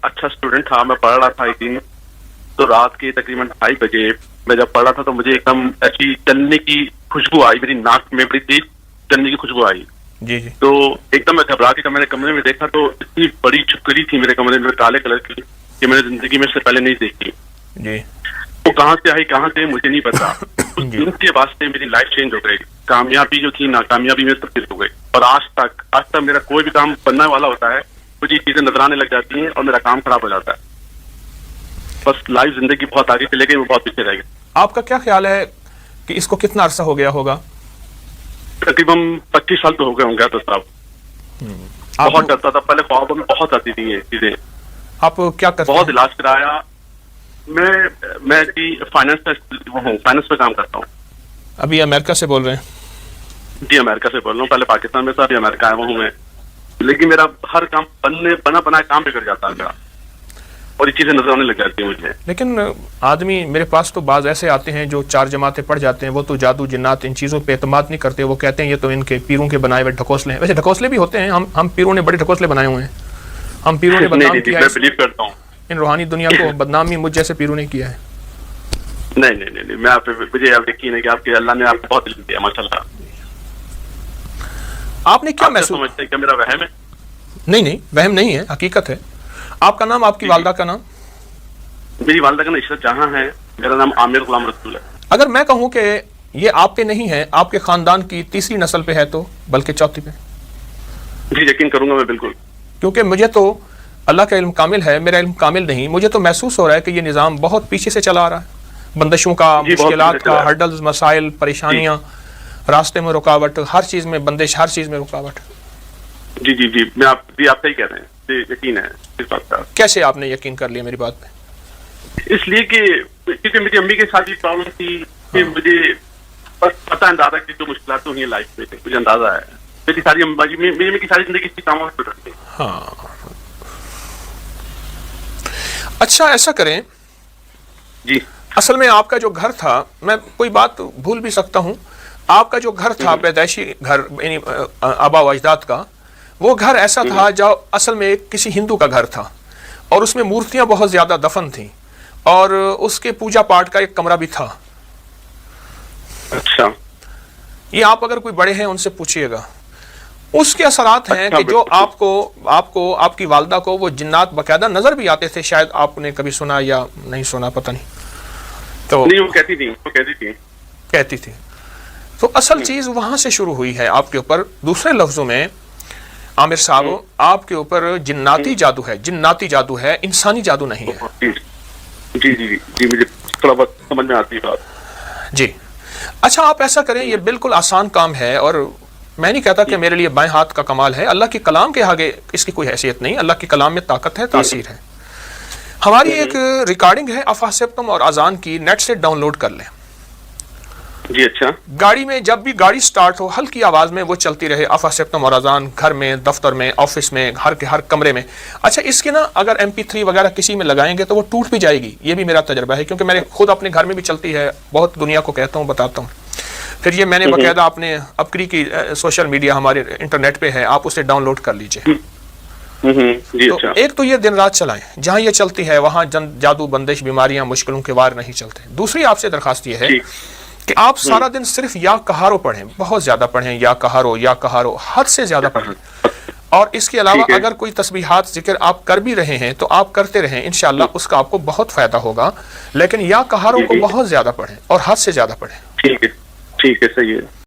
اچھا اسٹوڈنٹ تھا, میں پڑھ رہا تھا ایک دن, تو رات کے تقریباً 2:30 بجے میں جب پڑھ رہا تھا تو مجھے ایک دم ایسی چلنے کی خوشبو آئی, میری ناک میں بڑی تیز چلنے کی خوشبو آئی. جی جی. تو ایک دم میں گھبرا کے میں نے کمرے میں دیکھا تو اتنی بڑی چھپکلی تھی میرے کمرے میں کالے کلر کی کہ میں نے زندگی میں اس سے پہلے نہیں دیکھی. جی. وہ کہاں سے آئی کہاں سے مجھے نہیں پتا. اس دن کے بعد سے میری لائف چینج ہو گئی, کامیابی جو تھی ناکامیابی میں تبدیل ہو گئی. اور آج تک میرا کوئی بھی کام بننے والا ہوتا ہے مجھے چیزیں نظر آنے لگ جاتی ہیں اور میرا کام خراب ہو جاتا ہے. بس لائف زندگی بہت آگے چلے گئی, وہ بہت پیچھے رہ گئی. آپ کا کیا خیال ہے کہ اس کو کتنا عرصہ ہو گیا ہوگا؟ تقریباً 25 سال تو ہو گئے ہوں گے. تو صاحب بہت ڈرتا تھا پہلے, خوابوں میں بہت آتی تھی یہ چیزیں. آپ کیا کرتے ہیں؟ بہت علاج کرایا. میں فائنانس پہ کام کرتا ہوں. ابھی امریکہ سے بول رہے ہیں؟ جی امریکہ سے بول رہا ہوں. پہلے پاکستان میں تھا, ابھی امریکہ آیا ہوں میں. لیکن میرا ہر کام بنا کام بگڑ جاتا ہے میرا, اور یہ چیزیں نظر آنے لگ جاتی ہیں مجھے. لیکن آدمی, میرے پاس تو بعض ایسے آتے ہیں جو 4 جماعتیں پڑھ جاتے ہیں, وہ تو جادو جنات ان چیزوں پہ اعتماد نہیں کرتے. وہ کہتے ہیں یہ تو ان کے پیروں کے بنائے ہوئے ڈھکوسلے ہیں. ویسے ڈھکوسلے بھی ہوتے ہیں, ہم پیروں نے بڑے ڈھکوسلے بنائے ہوئے ہیں. ہم پیروں نے بدنام کیا ہے, میں بلیو کرتا ہوں ان روحانی دنیا کو بدنامی مجھ جیسے پیروں نے کیا ہے. نہیں میں مجھے یقین ہے کہ آپ کے اللہ نے آپ کو بہت علم دیا ماشاءاللہ. آپ نے کیا محسوس سمجھتے ہیں کہ میرا وہم ہے؟ نہیں وہم نہیں ہے, حقیقت ہے. آپ کا نام, آپ کی والدہ کا نام؟ میری والدہ کا نام عشرت جہاں ہے, میرا نام عامر غلام رسول ہے. اگر میں کہوں کہ یہ آپ پہ نہیں ہے, آپ کے خاندان کی تیسری نسل پہ ہے تو, بلکہ چوتھی پہ؟ جی یقین کروں گا میں بالکل. کیونکہ مجھے تو اللہ کا علم کامل ہے, میرا علم کامل نہیں. مجھے تو محسوس ہو رہا ہے کہ یہ نظام بہت پیچھے سے چلا آ رہا ہے. بندشوں کا, مشکلات کا, ہرڈلز, مسائل, پریشانیاں, راستے میں رکاوٹ, ہر چیز میں بندش, ہر چیز میں رکاوٹ. جی میں آپ صحیح کہہ رہے ہیں, یقین ہے اس بات کا. کیسے آپ نے یقین کر لیا میری بات پہ؟ اس لیے کہ کیونکہ میری امی کے ساتھ بھی پرابلم تھی کہ مجھے بس پتہ اندازہ کہ جو مشکلات ہوئی ہیں لائف میں, مجھے اندازہ ہے. میری ساری زندگی اسی کاموں میں گزرتی ہے. ہاں اچھا, ایسا کریں. جی اصل میں آپ کا جو گھر تھا, میں کوئی بات بھول بھی سکتا ہوں, آپ کا جو گھر تھا پیدائشی گھر یعنی آبا و اجداد کا, وہ گھر ایسا تھا جو اصل میں کسی ہندو کا گھر تھا, اور اس میں مورتیاں بہت زیادہ دفن تھیں, اور اس کے پوجا پاٹ کا ایک کمرہ بھی تھا. اچھا, یہ آپ اگر کوئی بڑے ہیں ان سے پوچھئے گا. اس کے اثرات ہیں کہ جو آپ کو آپ کی والدہ کو وہ جنات باقاعدہ نظر بھی آتے تھے. شاید آپ نے کبھی سنا یا نہیں سنا, پتہ نہیں. تو نہیں, وہ کہتی تھی. تو اصل چیز وہاں سے شروع ہوئی ہے آپ کے اوپر. دوسرے لفظوں میں عامر صاحب, آپ کے اوپر جناتی جادو ہے. جناتی جادو ہے, انسانی جادو نہیں ہے. جی مجھے تھوڑا بہت سمجھ میں آتی ہے بات. جی اچھا, آپ ایسا کریں, یہ بالکل آسان کام ہے, اور میں نہیں کہتا کہ میرے لیے بائیں ہاتھ کا کمال ہے. اللہ کے کلام کے آگے اس کی کوئی حیثیت نہیں. اللہ کے کلام میں طاقت ہے, تاثیر ہے. ہماری ایک ریکارڈنگ ہے افاسپتم اور اذان کی, نیٹ سے ڈاؤن لوڈ کر لیں. جی اچھا. گاڑی میں جب بھی گاڑی سٹارٹ ہو, ہلکی آواز میں وہ چلتی رہے, افاسپتم اور اذان, گھر میں, دفتر میں, آفس میں, ہر کمرے میں. اچھا, اس کے نا اگر MP3 وغیرہ کسی میں لگائیں گے تو وہ ٹوٹ بھی جائے گی. یہ بھی میرا تجربہ ہے, کیونکہ میں خود اپنے گھر میں بھی چلتی ہے, بہت دنیا کو کہتا ہوں, بتاتا ہوں. پھر یہ میں نے باقاعدہ اپنے اپکری کی سوشل میڈیا ہمارے انٹرنیٹ پہ ہے, آپ اسے ڈاؤن لوڈ کر لیجئے. تو ایک تو یہ دن رات چلائیں, جہاں یہ چلتی ہے وہاں جادو, بندش, بیماریاں, مشکلوں کے وار نہیں چلتے. دوسری آپ سے درخواست یہ ہے کہ آپ سارا دن صرف یا کہارو پڑھیں, بہت زیادہ پڑھیں, یا کہارو, حد سے زیادہ پڑھیں. اور اس کے علاوہ اگر کوئی تسبیحات ذکر آپ کر بھی رہے ہیں تو آپ کرتے رہیں, انشاءاللہ اس کا آپ کو بہت فائدہ ہوگا. لیکن یا کہارو کو بہت زیادہ پڑھیں اور حد سے زیادہ پڑھیں. ٹھیک ہے, صحیح ہے.